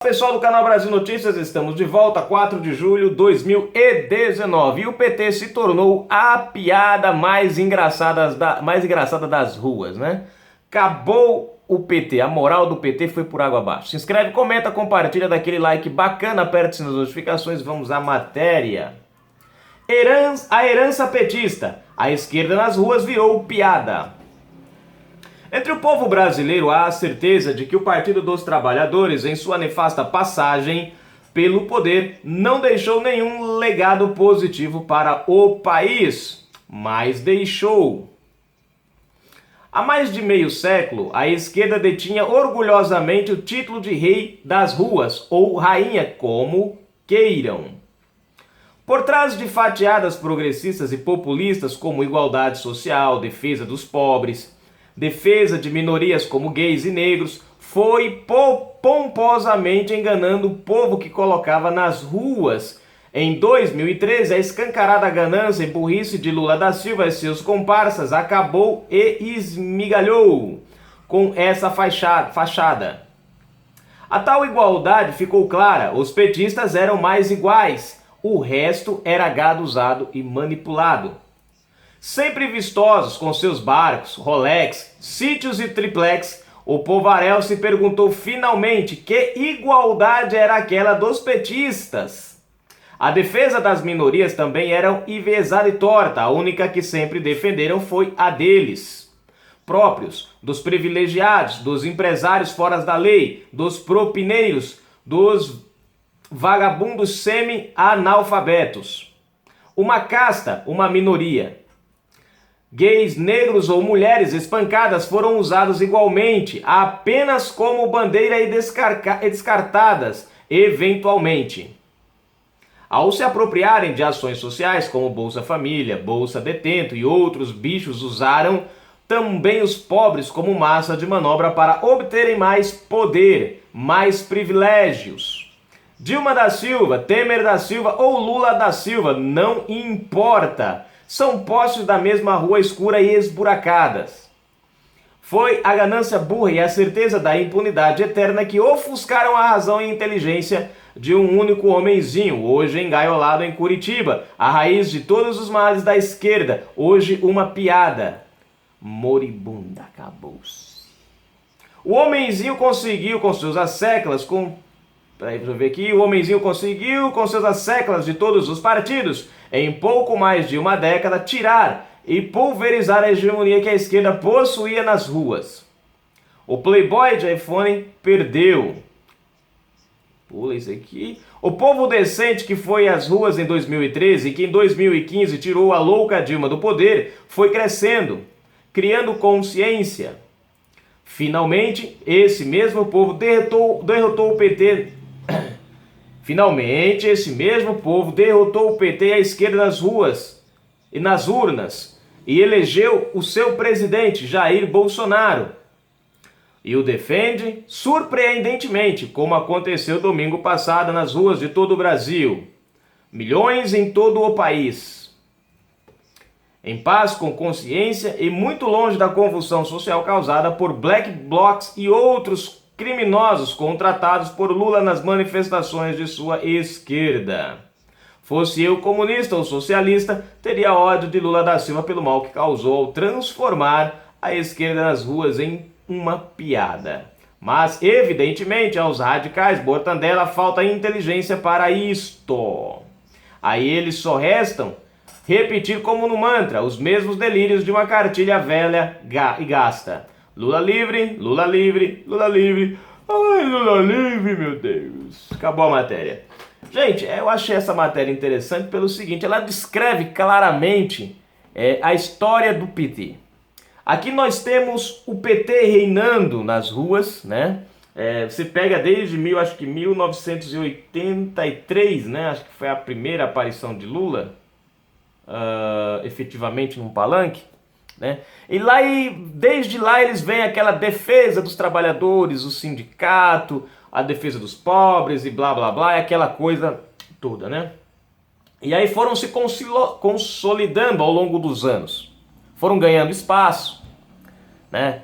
Pessoal do canal Brasil Notícias, estamos de volta, 4 de julho de 2019, e o PT se tornou a piada mais engraçada das ruas, né? Acabou o PT, a moral do PT foi por água abaixo. Se inscreve, comenta, compartilha, dá aquele like bacana, aperta o sininho das notificações, vamos à matéria. A herança petista, a esquerda nas ruas virou piada. Entre o povo brasileiro há a certeza de que o Partido dos Trabalhadores, em sua nefasta passagem pelo poder, não deixou nenhum legado positivo para o país, mas deixou. Há mais de meio século, a esquerda detinha orgulhosamente o título de rei das ruas, ou rainha, como queiram. Por trás de fatiadas progressistas e populistas como igualdade social, defesa dos pobres, defesa de minorias como gays e negros, foi pomposamente enganando o povo que colocava nas ruas. Em 2013, a escancarada ganância e burrice de Lula da Silva e seus comparsas acabou e esmigalhou com essa fachada. A tal igualdade ficou clara, os petistas eram mais iguais, o resto era gado usado e manipulado. Sempre vistosos com seus barcos, Rolex, sítios e triplex, o povaréu se perguntou finalmente que igualdade era aquela dos petistas. A defesa das minorias também era enviesada e torta, a única que sempre defenderam foi a deles próprios, dos privilegiados, dos empresários fora da lei, dos propineiros, dos vagabundos semi-analfabetos. Uma casta, uma minoria. Gays, negros ou mulheres espancadas foram usados igualmente, apenas como bandeira e descartadas, eventualmente. Ao se apropriarem de ações sociais como Bolsa Família, Bolsa Detento e outros bichos, usaram também os pobres como massa de manobra para obterem mais poder, mais privilégios. Dilma da Silva, Temer da Silva ou Lula da Silva, não importa. São postes da mesma rua escura e esburacadas. Foi a ganância burra e a certeza da impunidade eterna que ofuscaram a razão e inteligência de um único homenzinho, hoje engaiolado em Curitiba, a raiz de todos os males da esquerda, hoje uma piada. Moribunda, acabou-se. O homenzinho conseguiu com seus asseclas, o homenzinho conseguiu com seus asseclas de todos os partidos, em pouco mais de uma década, tirar e pulverizar a hegemonia que a esquerda possuía nas ruas. O playboy de iPhone perdeu. Pula isso aqui. O povo decente que foi às ruas em 2013 e que em 2015 tirou a louca Dilma do poder, foi crescendo, criando consciência. Finalmente, esse mesmo povo derrotou o PT. Finalmente, esse mesmo povo derrotou o PT e a esquerda nas ruas e nas urnas e elegeu o seu presidente, Jair Bolsonaro. E o defende surpreendentemente, como aconteceu domingo passado nas ruas de todo o Brasil. Milhões em todo o país. Em paz, com consciência e muito longe da convulsão social causada por black blocs e outros criminosos contratados por Lula nas manifestações de sua esquerda. Fosse eu comunista ou socialista, teria ódio de Lula da Silva pelo mal que causou ao transformar a esquerda nas ruas em uma piada. Mas, evidentemente, aos radicais Bortandela falta inteligência para isto. A eles só restam repetir como no mantra os mesmos delírios de uma cartilha velha e gasta. Lula livre, Lula livre, Lula livre. Ai, Lula livre, meu Deus. Acabou a matéria. Gente, eu achei essa matéria interessante pelo seguinte, ela descreve claramente a história do PT. Aqui nós temos o PT reinando nas ruas, né? Você pega desde 1983, né? Acho que foi a primeira aparição de Lula, efetivamente num palanque. Né? Desde lá eles veem aquela defesa dos trabalhadores, o sindicato, a defesa dos pobres e blá blá blá, aquela coisa toda, né? E aí foram se consolidando ao longo dos anos, foram ganhando espaço, né?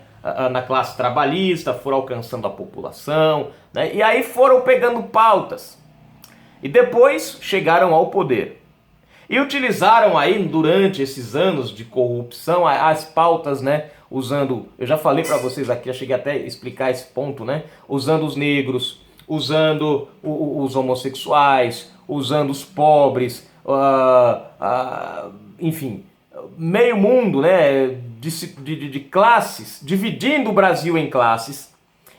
na classe trabalhista, foram alcançando a população, né? E aí foram pegando pautas. E depois chegaram ao poder. E utilizaram aí, durante esses anos de corrupção, as pautas, né? Usando, eu já falei para vocês aqui, já cheguei até a explicar esse ponto, né? Usando os negros, usando os homossexuais, usando os pobres, enfim, meio mundo, né? De classes, dividindo o Brasil em classes,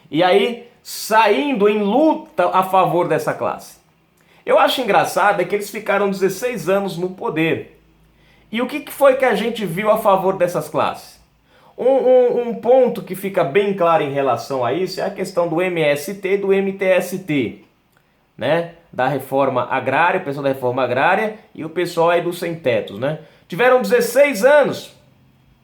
e aí saindo em luta a favor dessa classe. Eu acho engraçado é que eles ficaram 16 anos no poder. E o que foi que a gente viu a favor dessas classes? Um ponto que fica bem claro em relação a isso é a questão do MST e do MTST, né? Da reforma agrária, o pessoal da reforma agrária e o pessoal aí dos sem-tetos, né? Tiveram 16 anos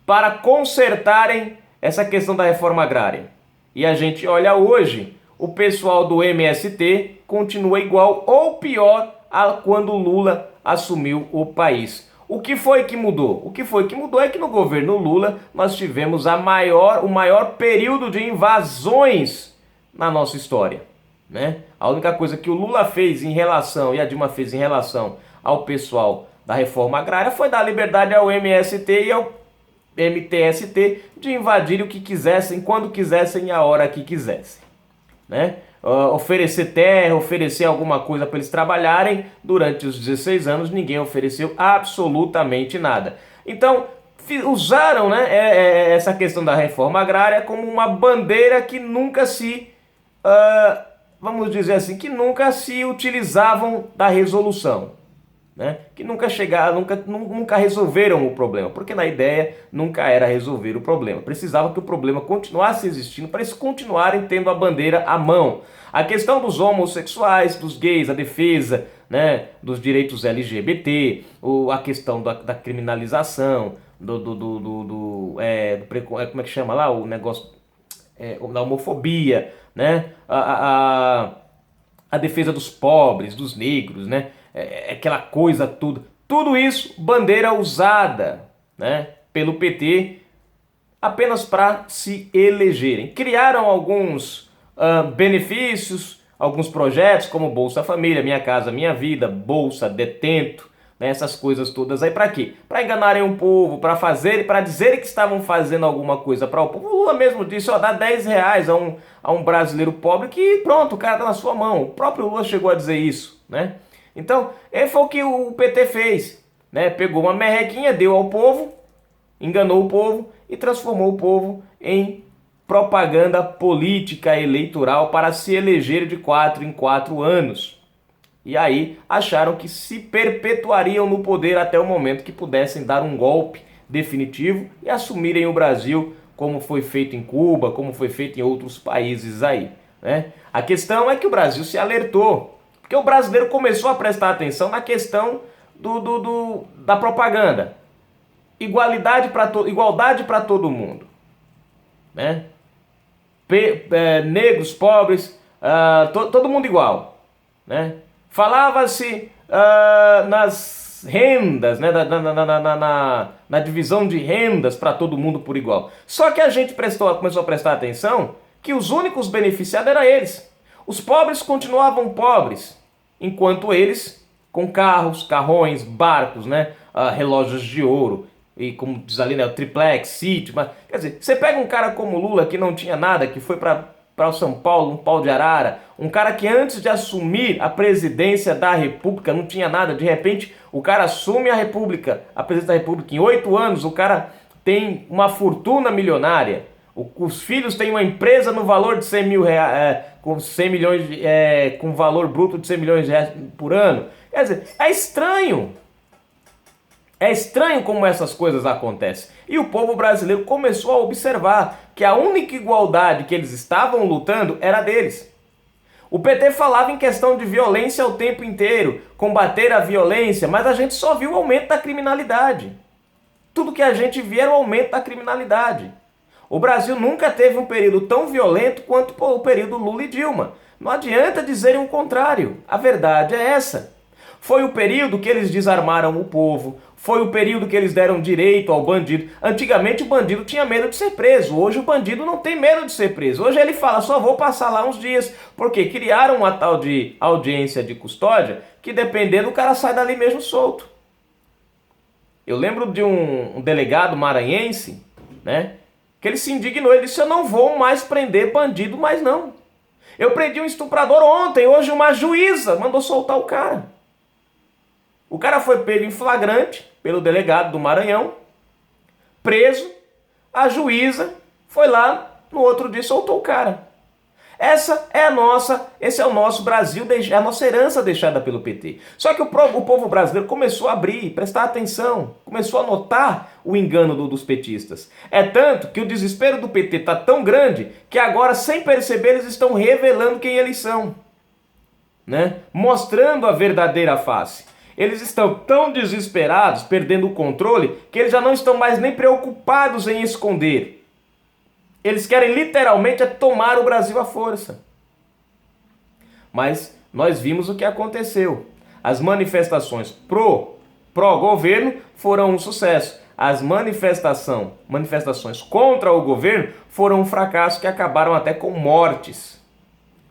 para consertarem essa questão da reforma agrária. E a gente olha hoje, o pessoal do MST continua igual ou pior a quando Lula assumiu o país. O que foi que mudou? O que foi que mudou é que no governo Lula nós tivemos o maior período de invasões na nossa história, né? A única coisa que o Lula fez em relação, e a Dilma fez em relação ao pessoal da reforma agrária, foi dar liberdade ao MST e ao MTST de invadir o que quisessem, quando quisessem e a hora que quisessem, né? Oferecer terra, oferecer alguma coisa para eles trabalharem. Durante os 16 anos ninguém ofereceu absolutamente nada. Então usaram, né, essa questão da reforma agrária como uma bandeira que nunca se, vamos dizer assim, que nunca se utilizavam da resolução, né? Que nunca chegaram, nunca resolveram o problema, porque na ideia nunca era resolver o problema. Precisava que o problema continuasse existindo para eles continuarem tendo a bandeira à mão. A questão dos homossexuais, dos gays, a defesa, né, dos direitos LGBT, a questão da criminalização, como é que chama lá o negócio, da homofobia, né? A defesa dos pobres, dos negros, né? Aquela coisa tudo isso, bandeira usada, né, pelo PT apenas para se elegerem. Criaram alguns benefícios, alguns projetos como Bolsa Família, Minha Casa Minha Vida, Bolsa Detento, né, essas coisas todas aí para quê? Para enganarem o povo, para dizerem que estavam fazendo alguma coisa para o povo. O Lula mesmo disse, ó, dá 10 reais a um brasileiro pobre que pronto, o cara tá na sua mão. O próprio Lula chegou a dizer isso, né? Então, foi o que o PT fez, né? Pegou uma merrequinha, deu ao povo, enganou o povo e transformou o povo em propaganda política eleitoral para se eleger de 4 em 4 anos. E aí acharam que se perpetuariam no poder até o momento que pudessem dar um golpe definitivo e assumirem o Brasil, como foi feito em Cuba, como foi feito em outros países aí, né? A questão é que o Brasil se alertou, porque o brasileiro começou a prestar atenção na questão da propaganda. Igualdade para todo mundo, né? Negros, pobres, todo mundo igual, né? Falava-se nas rendas, né? Na divisão de rendas para todo mundo por igual. Só que a gente começou a prestar atenção que os únicos beneficiados eram eles. Os pobres continuavam pobres, enquanto eles, com carros, carrões, barcos, né? Relógios de ouro, e como diz ali, né, o triplex, sítio. Mas, quer dizer, você pega um cara como Lula, que não tinha nada, que foi para o São Paulo, um pau de arara, um cara que antes de assumir a presidência da República não tinha nada, de repente o cara assume a presidência da República, em 8 anos o cara tem uma fortuna milionária, os filhos têm uma empresa no valor de 100 mil reais, com 100 milhões, com valor bruto de 100 milhões de reais por ano. Quer dizer, é estranho. É estranho como essas coisas acontecem. E o povo brasileiro começou a observar que a única igualdade que eles estavam lutando era deles. O PT falava em questão de violência o tempo inteiro, combater a violência, mas a gente só viu o aumento da criminalidade. Tudo que a gente via era o aumento da criminalidade. O Brasil nunca teve um período tão violento quanto o período Lula e Dilma. Não adianta dizerem o contrário. A verdade é essa. Foi o período que eles desarmaram o povo, Foi o período que eles deram direito ao bandido. Antigamente o bandido tinha medo de ser preso. Hoje o bandido não tem medo de ser preso. Hoje ele fala, só vou passar lá uns dias. Porque criaram uma tal de audiência de custódia que, dependendo, o cara sai dali mesmo solto. Eu lembro de um delegado maranhense, né, que ele se indignou. Ele disse, eu não vou mais prender bandido mais não. Eu prendi um estuprador ontem. Hoje uma juíza mandou soltar o cara. O cara foi pego em flagrante pelo delegado do Maranhão, preso, a juíza foi lá, no outro dia soltou o cara. Esse é o nosso Brasil, a nossa herança deixada pelo PT. Só que o povo brasileiro começou a abrir, prestar atenção, começou a notar o engano dos petistas. É tanto que o desespero do PT está tão grande que agora, sem perceber, eles estão revelando quem eles são, né? Mostrando a verdadeira face. Eles estão tão desesperados, perdendo o controle, que eles já não estão mais nem preocupados em esconder. Eles querem literalmente tomar o Brasil à força. Mas nós vimos o que aconteceu. As manifestações pró-governo foram um sucesso. As manifestações contra o governo foram um fracasso que acabaram até com mortes,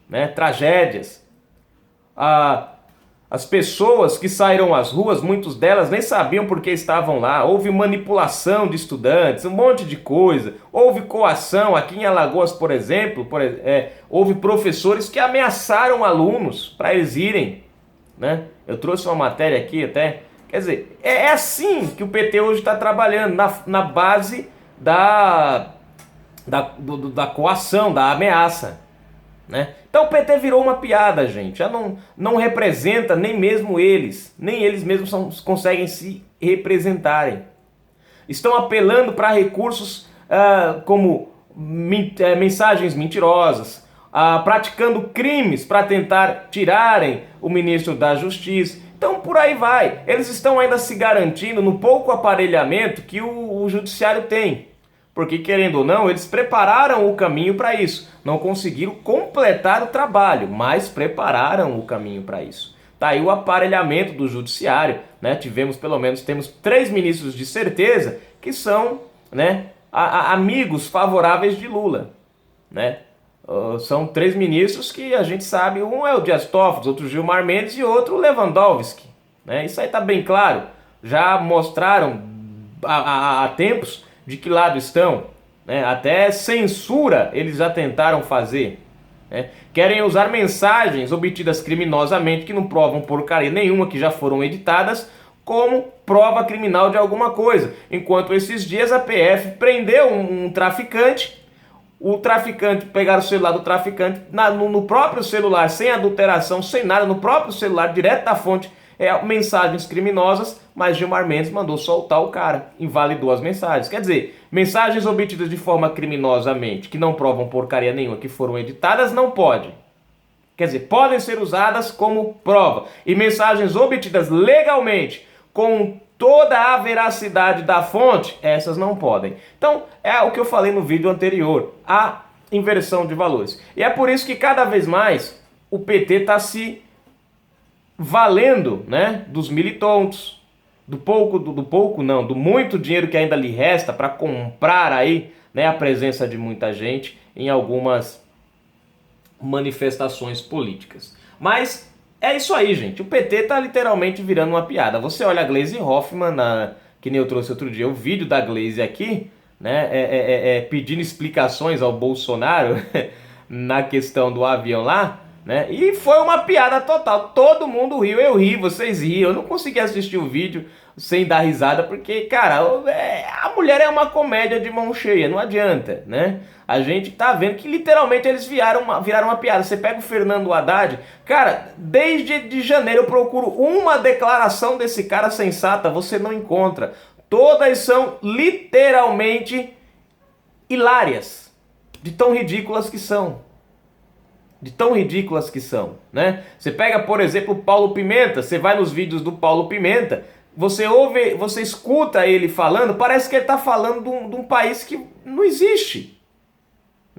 né? Tragédias. As pessoas que saíram às ruas, muitas delas nem sabiam por que estavam lá. Houve manipulação de estudantes, um monte de coisa. Houve coação. Aqui em Alagoas, por exemplo, houve professores que ameaçaram alunos para eles irem, né? Eu trouxe uma matéria aqui até. Quer dizer, é assim que o PT hoje está trabalhando, na base da coação, da ameaça, né? Então o PT virou uma piada, gente. Já não representa nem mesmo eles. Nem eles mesmos conseguem se representarem. Estão apelando para recursos como mensagens mentirosas, praticando crimes para tentar tirarem o ministro da Justiça. Então por aí vai. Eles estão ainda se garantindo no pouco aparelhamento que o judiciário tem. Porque, querendo ou não, eles prepararam o caminho para isso. Não conseguiram completar o trabalho, mas prepararam o caminho para isso. Tá aí o aparelhamento do judiciário, né? Temos 3 ministros de certeza que são, né, amigos favoráveis de Lula, né? São 3 ministros que a gente sabe, um é o Dias Toffoli, outro Gilmar Mendes e outro o Lewandowski, né? Isso aí tá bem claro. Já mostraram há tempos de que lado estão, né? Até censura eles já tentaram fazer, né? Querem usar mensagens obtidas criminosamente que não provam porcaria nenhuma, que já foram editadas, como prova criminal de alguma coisa. Enquanto esses dias a PF prendeu um traficante, o traficante, pegaram o celular do traficante no próprio celular, sem adulteração, sem nada, no próprio celular, direto da fonte, mensagens criminosas, mas Gilmar Mendes mandou soltar o cara, invalidou as mensagens. Quer dizer, mensagens obtidas de forma criminosamente, que não provam porcaria nenhuma, que foram editadas, não pode. Quer dizer, podem ser usadas como prova. E mensagens obtidas legalmente, com toda a veracidade da fonte, essas não podem. Então, é o que eu falei no vídeo anterior, a inversão de valores. E é por isso que cada vez mais o PT está se valendo, né, dos militontos, do muito dinheiro que ainda lhe resta para comprar aí, né, a presença de muita gente em algumas manifestações políticas. Mas é isso aí, gente. O PT tá literalmente virando uma piada. Você olha a Gleisi Hoffmann, que nem eu trouxe outro dia, o vídeo da Gleisi aqui, né, pedindo explicações ao Bolsonaro na questão do avião lá, né? E foi uma piada total. Todo mundo riu, eu ri, vocês riam. Eu não consegui assistir o vídeo sem dar risada, porque, cara, a mulher é uma comédia de mão cheia, não adianta, né? A gente tá vendo que literalmente eles viraram uma piada. Você pega o Fernando Haddad, cara, desde janeiro eu procuro uma declaração desse cara sensata, você não encontra. Todas são literalmente hilárias, de tão ridículas que são. Né? Você pega, por exemplo, o Paulo Pimenta, você vai nos vídeos do Paulo Pimenta, você ouve, você escuta ele falando, parece que ele está falando de um país que não existe,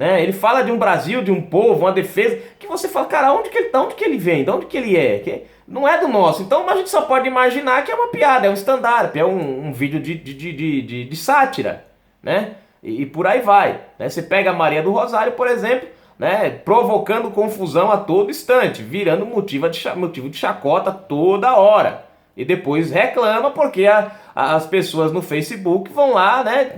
né? Ele fala de um Brasil, de um povo, uma defesa, que você fala, cara, onde que ele vem? De onde que ele é? Não é do nosso. Então a gente só pode imaginar que é uma piada, é um stand-up, é um vídeo de sátira, né? E por aí vai, né? Você pega a Maria do Rosário, por exemplo, né? Provocando confusão a todo instante, virando motivo de chacota toda hora. E depois reclama porque as pessoas no Facebook vão lá, né?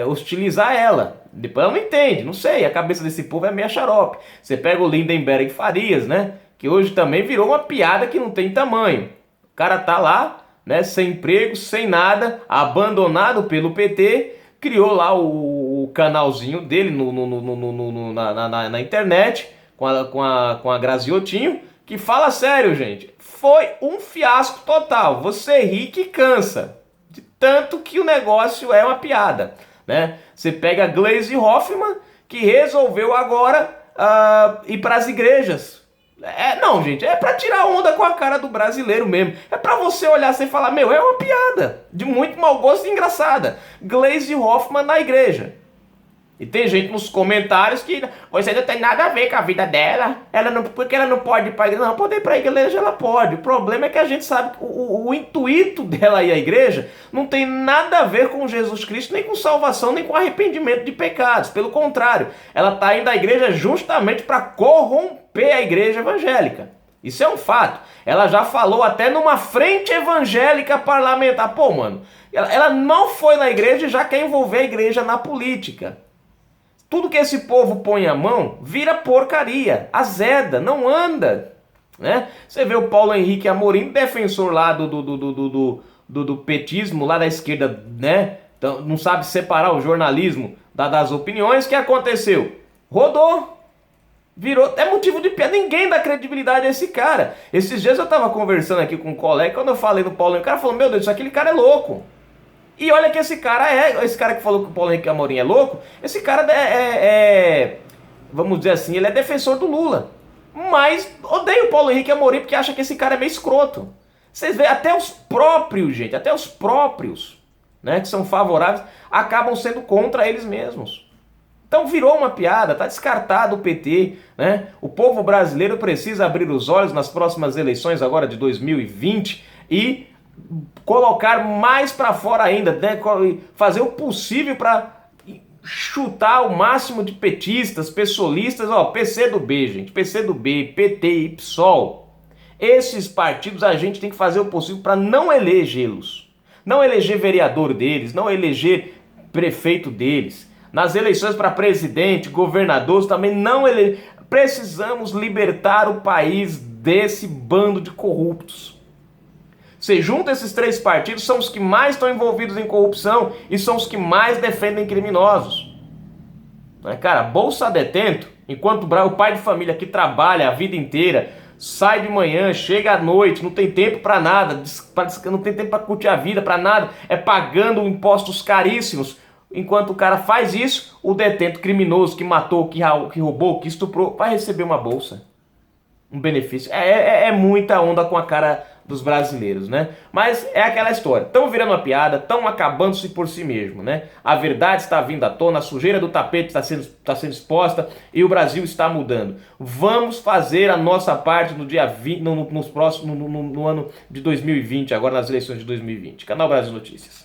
Hostilizar ela. Depois ela não entende, não sei, a cabeça desse povo é meio xarope. Você pega o Lindenberg Farias, né? Que hoje também virou uma piada que não tem tamanho. O cara tá lá, né? Sem emprego, sem nada, abandonado pelo PT, criou lá o canalzinho dele na internet com a Graziotinho, que fala sério, gente. Foi um fiasco total. Você ri que cansa. De tanto que o negócio é uma piada, né? Você pega a Gleisi Hoffmann, que resolveu agora ir para as igrejas. Não, gente, é pra tirar onda com a cara do brasileiro mesmo. É pra você olhar assim e falar, meu, é uma piada de muito mau gosto e engraçada. Gleisi Hoffmann na igreja. E tem gente nos comentários que você não tem nada a ver com a vida dela. Porque ela não pode ir pra igreja. Não, poder ir pra igreja ela pode. O problema é que a gente sabe que o intuito dela ir à igreja não tem nada a ver com Jesus Cristo, nem com salvação, nem com arrependimento de pecados. Pelo contrário, ela está indo à igreja justamente para corromper a igreja evangélica. Isso é um fato. Ela já falou até numa frente evangélica parlamentar. Pô, mano, ela não foi na igreja e já quer envolver a igreja na política. Tudo que esse povo põe a mão vira porcaria, azeda, não anda, né? Você vê o Paulo Henrique Amorim, defensor lá do petismo, lá da esquerda, né? Então, não sabe separar o jornalismo das opiniões. O que aconteceu? Rodou, virou, é motivo de piada, ninguém dá credibilidade a esse cara. Esses dias eu tava conversando aqui com um colega, quando eu falei do Paulo Henrique, o cara falou, meu Deus, aquele cara é louco. E olha que esse cara que falou que o Paulo Henrique Amorim é louco, esse cara vamos dizer assim, ele é defensor do Lula. Mas odeia o Paulo Henrique Amorim porque acha que esse cara é meio escroto. Vocês veem, até os próprios, né, que são favoráveis, acabam sendo contra eles mesmos. Então virou uma piada, tá descartado o PT, né? O povo brasileiro precisa abrir os olhos nas próximas eleições agora de 2020 e colocar mais para fora ainda, né? Fazer o possível para chutar o máximo de petistas, pessoalistas, PCdoB, gente, PCdoB, PT e PSOL. Esses partidos a gente tem que fazer o possível para não elegê-los, não eleger vereador deles, não eleger prefeito deles. Nas eleições para presidente, governadores também não eleger. Precisamos libertar o país desse bando de corruptos. Você junta esses três partidos, são os que mais estão envolvidos em corrupção e são os que mais defendem criminosos. Cara, bolsa detento, enquanto o pai de família que trabalha a vida inteira, sai de manhã, chega à noite, não tem tempo para nada, não tem tempo para curtir a vida, para nada, é pagando impostos caríssimos. Enquanto o cara faz isso, o detento criminoso que matou, que roubou, que estuprou, vai receber uma bolsa, um benefício. É muita onda com a cara dos brasileiros, né? Mas é aquela história, estão virando uma piada, estão acabando-se por si mesmo, né? A verdade está vindo à tona, a sujeira do tapete está sendo exposta e o Brasil está mudando. Vamos fazer a nossa parte no dia 20, no ano de 2020, agora nas eleições de 2020. Canal Brasil Notícias.